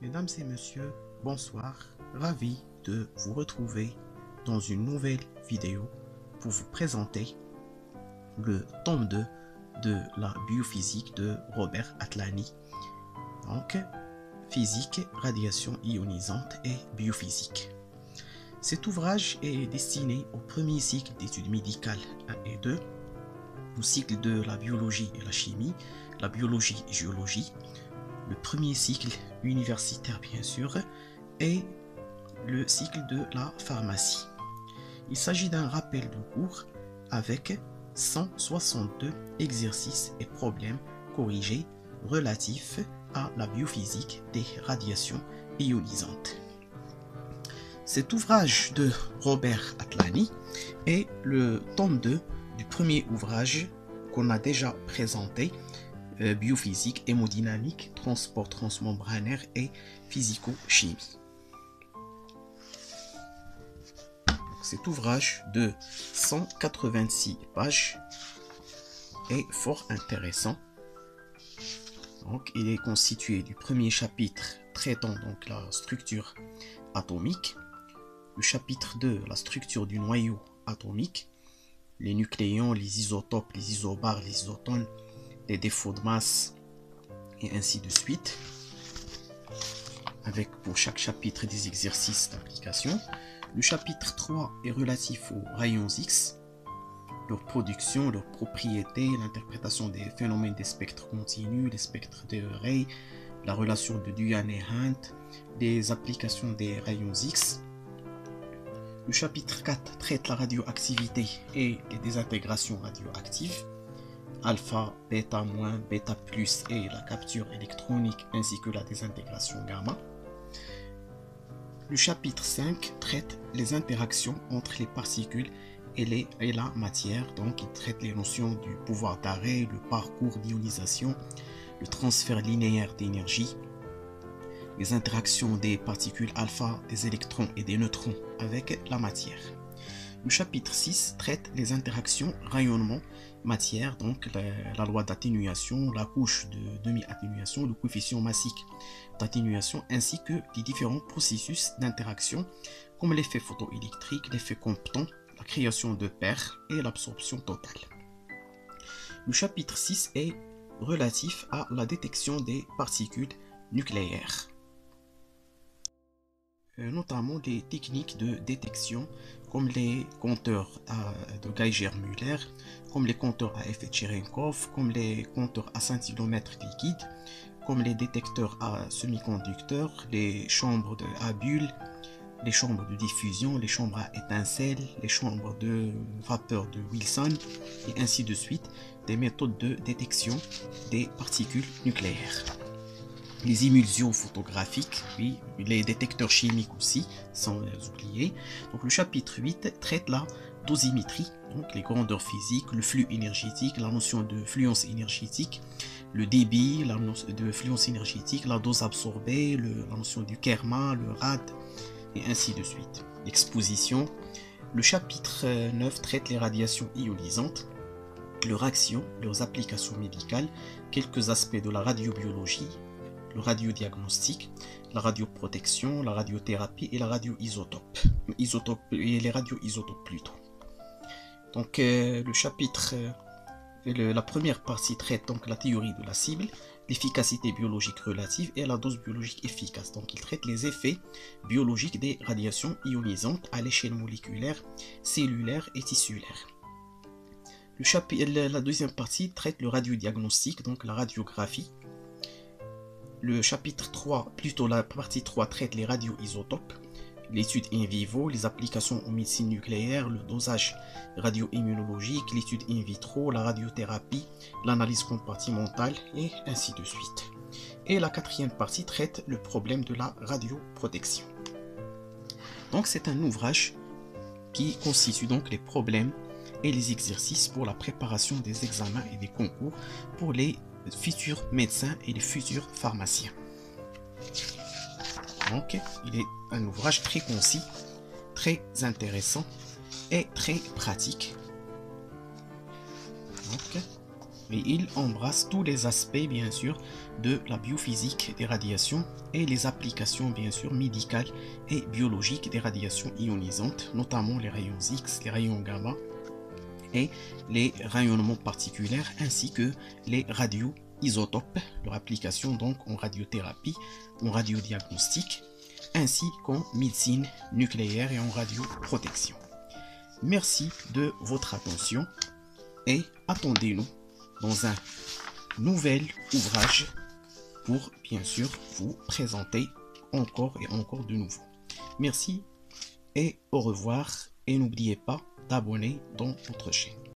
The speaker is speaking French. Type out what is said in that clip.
Mesdames et messieurs, bonsoir. Ravi de vous retrouver dans une nouvelle vidéo pour vous présenter le tome 2 de la biophysique de Robert Atlani. Donc, physique, radiation ionisante et biophysique. Cet ouvrage est destiné au premier cycle d'études médicales 1 et 2, au cycle de la biologie et la chimie, la biologie et géologie, le premier cycle universitaire bien sûr, et le cycle de la pharmacie. Il s'agit d'un rappel de cours avec 162 exercices et problèmes corrigés relatifs à la biophysique des radiations ionisantes. Cet ouvrage de Robert Atlani est le tome 2 du premier ouvrage qu'on a déjà présenté, biophysique, hémodynamique, transport transmembranaire et physico-chimie. Cet ouvrage de 186 pages est fort intéressant. Donc, il est constitué du premier chapitre traitant donc la structure atomique, le chapitre 2, la structure du noyau atomique, les nucléons, les isotopes, les isobars, les isotones, les défauts de masse et ainsi de suite, avec pour chaque chapitre des exercices d'application. Le chapitre 3 est relatif aux rayons X, leur production, leurs propriétés, l'interprétation des phénomènes des spectres continus, les spectres de Rayleigh, la relation de Duhan et Hunt, les applications des rayons X. Le chapitre 4 traite la radioactivité et les désintégrations radioactives, alpha, bêta-, bêta+, et la capture électronique ainsi que la désintégration gamma. Le chapitre 5 traite les interactions entre les particules et la matière, donc il traite les notions du pouvoir d'arrêt, le parcours d'ionisation, le transfert linéaire d'énergie, les interactions des particules alpha, des électrons et des neutrons avec la matière. Le chapitre 6 traite les interactions rayonnement-matière, donc la loi d'atténuation, la couche de demi-atténuation, le coefficient massique d'atténuation, ainsi que les différents processus d'interaction comme l'effet photoélectrique, l'effet Compton, la création de paires et l'absorption totale. Le chapitre 6 est relatif à la détection des particules nucléaires, notamment des techniques de détection comme les compteurs de Geiger-Müller, comme les compteurs à effet Cherenkov, comme les compteurs à scintilomètre liquide, comme les détecteurs à semi-conducteurs, les chambres à bulles, les chambres de diffusion, les chambres à étincelles, les chambres de vapeur de Wilson, et ainsi de suite, des méthodes de détection des particules nucléaires. Les émulsions photographiques, oui, les détecteurs chimiques aussi, sans les oublier. Donc le chapitre 8 traite la dosimétrie, donc les grandeurs physiques, le flux énergétique, la notion de fluence énergétique, le débit, la notion de fluence énergétique, la dose absorbée, la notion du kerma, le rad, et ainsi de suite. L'exposition. Le chapitre 9 traite les radiations ionisantes, leur action, leurs applications médicales, quelques aspects de la radiobiologie, le radiodiagnostic, la radioprotection, la radiothérapie et la radioisotope. Et les radioisotopes plutôt. Donc le chapitre, la première partie traite donc la théorie de la cible, l'efficacité biologique relative et la dose biologique efficace. Donc il traite les effets biologiques des radiations ionisantes à l'échelle moléculaire, cellulaire et tissulaire. La deuxième partie traite le radiodiagnostic, donc la radiographie. Le chapitre 3, plutôt la partie 3, traite les radioisotopes, l'étude in vivo, les applications en médecine nucléaire, le dosage radioimmunologique, l'étude in vitro, la radiothérapie, l'analyse compartimentale et ainsi de suite. Et la quatrième partie traite le problème de la radioprotection. Donc c'est un ouvrage qui constitue donc les problèmes et les exercices pour la préparation des examens et des concours pour les futurs médecins et les futurs pharmaciens. Donc il est un ouvrage très concis, très intéressant et très pratique. Donc, Et il embrasse tous les aspects, bien sûr, de la biophysique des radiations et les applications, bien sûr, médicales et biologiques des radiations ionisantes, notamment les rayons X, les rayons gamma et les rayonnements particulaires, ainsi que les radioisotopes, leur application donc en radiothérapie, en radiodiagnostic, ainsi qu'en médecine nucléaire et en radioprotection. Merci de votre attention et attendez-nous dans un nouvel ouvrage pour bien sûr vous présenter encore et encore de nouveau. Merci et au revoir et n'oubliez pas d'abonner dans notre chaîne.